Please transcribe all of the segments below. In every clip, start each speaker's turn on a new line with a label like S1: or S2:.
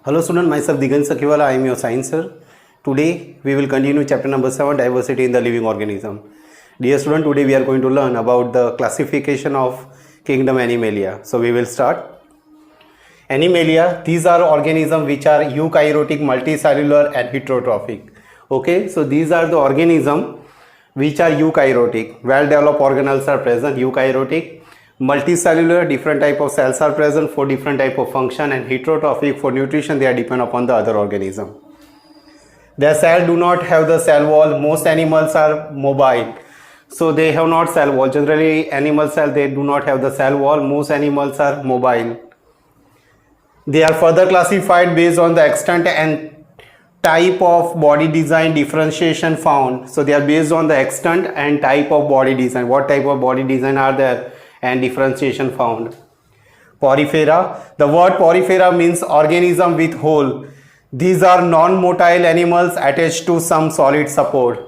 S1: Hello student, myself Digant Sakiwala, I am your science sir. Today we will continue chapter number 7, diversity in the living organism. Dear student, today we are going to learn about the classification of kingdom Animalia. So we will start. Animalia, these are organisms which are eukaryotic, multicellular and heterotrophic. Okay, so these are the organisms which are eukaryotic. Well developed organelles are present, eukaryotic. Multicellular, different type of cells are present for different type of function, and heterotrophic, for nutrition they are depend upon the other organism. Their cell do not have the cell wall. Most animals are mobile, so they have not cell wall. Generally animal cell, they do not have the cell wall. Most animals are mobile. They are further classified based on the extent and type of body design differentiation found. So they are based on the extent and type of body design, what type of body design are there, and differentiation found. Porifera, the word porifera means organism with hole. These are non-motile animals attached to some solid support.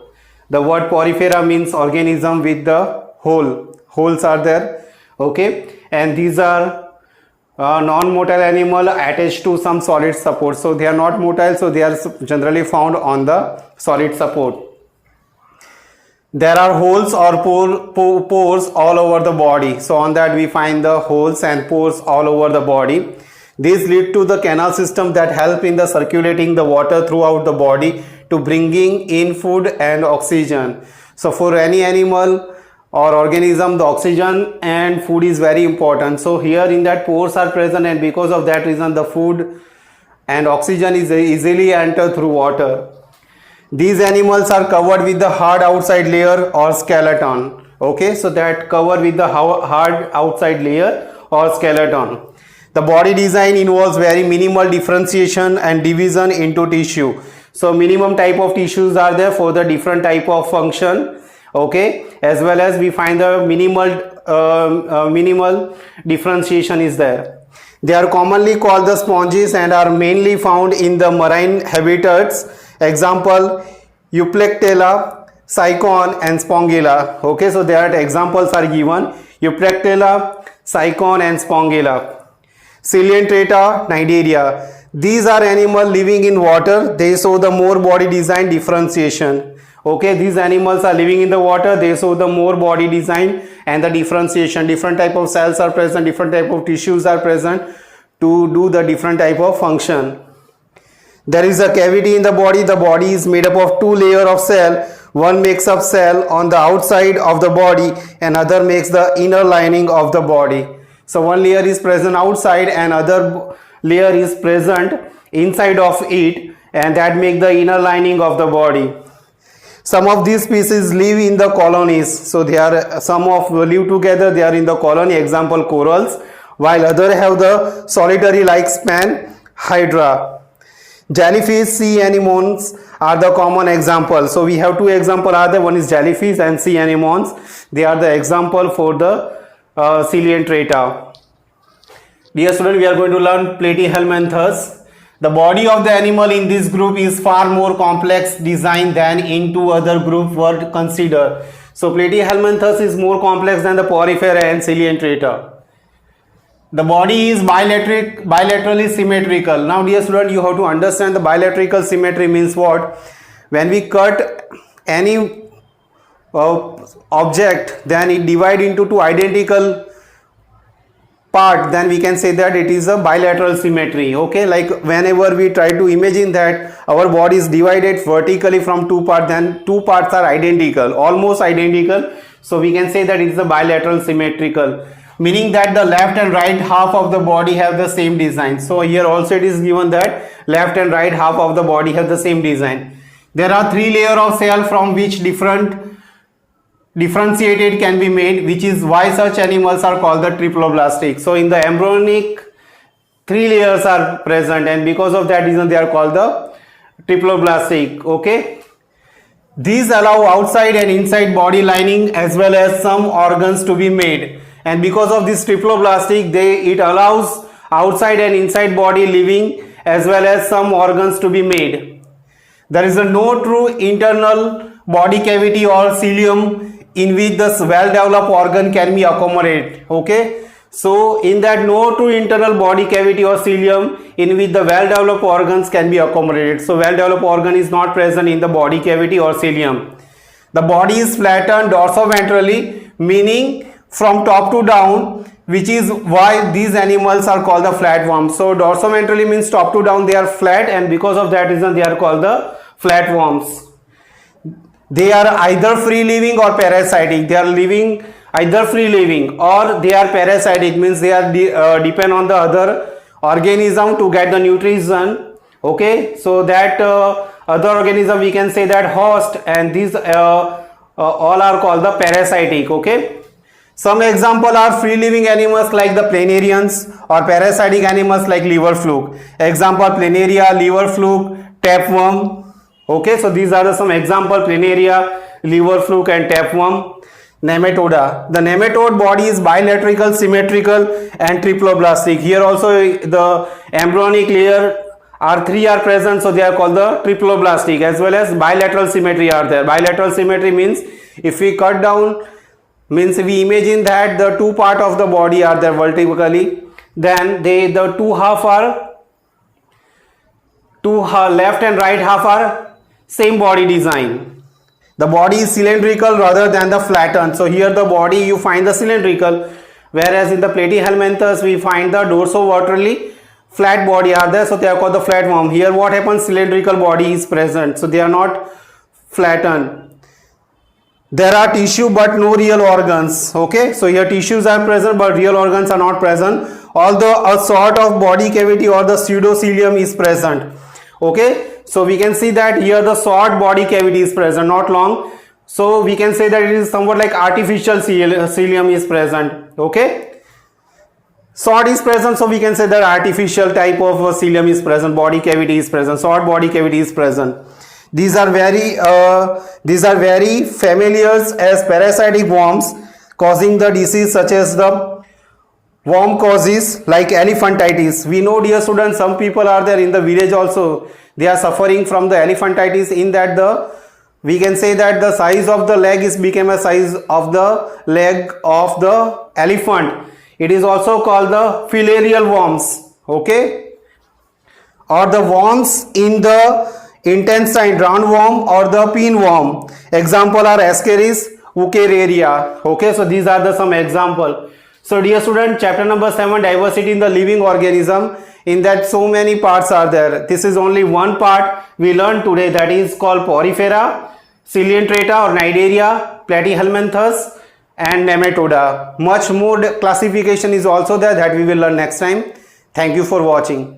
S1: The word porifera means organism with the hole. Holes are there, okay, and these are non-motile animal attached to some solid support. So they are not motile, so they are generally found on the solid support. There are holes or pores all over the body. So on that we find the holes and pores all over the body. These lead to the canal system that help in the circulating the water throughout the body to bringing in food and oxygen. So for any animal or organism, the oxygen and food is very important. So here in that pores are present, and because of that reason the food and oxygen is easily enter through water. These animals are covered with the hard outside layer or skeleton. Okay, so that covered with the hard outside layer or skeleton. The body design involves very minimal differentiation and division into tissue. So minimum type of tissues are there for the different type of function. Okay, as well as we find the minimal differentiation is there. They are commonly called the sponges and are mainly found in the marine habitats. Example, Euplectella, Cycon and Spongilla. Okay, so there are examples are given: Euplectella, Cycon and Spongilla. Coelenterata, Cnidaria. These are animals living in water. They show the more body design differentiation. Okay, these animals are living in the water. They show the more body design and the differentiation. Different type of cells are present. Different type of tissues are present to do the different type of function. There is a cavity in the body. The body is made up of two layers of cell. One makes up cell on the outside of the body, and other makes the inner lining of the body. So one layer is present outside and other layer is present inside of it, and that make the inner lining of the body. Some of these species live in the colonies. So they are, some of live together, they are in the colony, example corals, while other have the solitary like span, hydra. Jellyfish, sea anemones are the common example. So we have two examples are there. One is jellyfish and sea anemones. They are the example for the Coelenterata. Dear student, we are going to learn Platyhelminthes. The body of the animal in this group is far more complex design than in two other groups were considered. So Platyhelminthes is more complex than the Porifera and Coelenterata. The body is bilaterally symmetrical. Now dear student, you have to understand the bilateral symmetry means what. When we cut any object, then it divide into two identical part, then we can say that it is a bilateral symmetry. Okay, like whenever we try to imagine that our body is divided vertically from two parts, then two parts are identical, almost identical. So we can say that it is a bilateral symmetrical, meaning that the left and right half of the body have the same design. So here also it is given that left and right half of the body have the same design. There are three layers of cell from which differentiated can be made, which is why such animals are called the triploblastic. So in the embryonic, three layers are present, and because of that reason they are called the triploblastic. Okay, these allow outside and inside body lining as well as some organs to be made. And because of this triploblastic, it allows outside and inside body living as well as some organs to be made. There is no true internal body cavity or cilium in which the well developed organ can be accommodated. Okay, So in that no true internal body cavity or cilium in which the well developed organs can be accommodated. So well developed organ is not present in the body cavity or cilium. The body is flattened dorsoventrally, meaning from top to down, which is why these animals are called the flatworms. So dorsoventrally means top to down they are flat, and because of that reason they are called the flatworms. They are either free living or parasitic. They are living either free living or they are parasitic, means they are depend on the other organism to get the nutrition. Okay, so that other organism we can say that host, and these all are called the parasitic. Okay, some example are free living animals like the planarians, or parasitic animals like liver fluke. Example: planaria, liver fluke, tapeworm. Okay, so these are the some example: planaria, liver fluke and tapeworm. Nematoda. The nematode body is bilateral, symmetrical and triploblastic. Here also the embryonic layer R3 are present, so they are called the triploblastic, as well as bilateral symmetry are there. Bilateral symmetry means if we cut down, means we imagine that the two part of the body are there vertically, then the two half are left and right half are same body design. The body is cylindrical rather than the flattened. So here the body you find the cylindrical, whereas in the platyhelminthes we find the dorsoventrally flat body are there, so they are called the flatworm. Here what happens, cylindrical body is present, so they are not flattened. There are tissue but no real organs. Okay, so here tissues are present but real organs are not present, although a sort of body cavity or the pseudocilium is present. Okay, so we can see that here the short body cavity is present, not long, so we can say that it is somewhat like artificial cilium is present. Okay, short is present, so we can say that artificial type of cilium is present, body cavity is present, short body cavity is present. These are very familiar as parasitic worms causing the disease such as the worm causes like elephantitis. We know, dear students, some people are there in the village also, they are suffering from the elephantitis, in that we can say that the size of the leg is became a size of the leg of the elephant. It is also called the filarial worms. Okay, or the worms in the intestine, roundworm or the pinworm. Example are Ascaris wuchereria. Okay, so these are the some example. So dear student, chapter number 7, diversity in the living organism, in that so many parts are there. This is only one part we learned today, that is called Porifera, Coelenterata or Cnidaria, Platyhelminthes and Nematoda. Much more classification is also there that we will learn next time. Thank you for watching.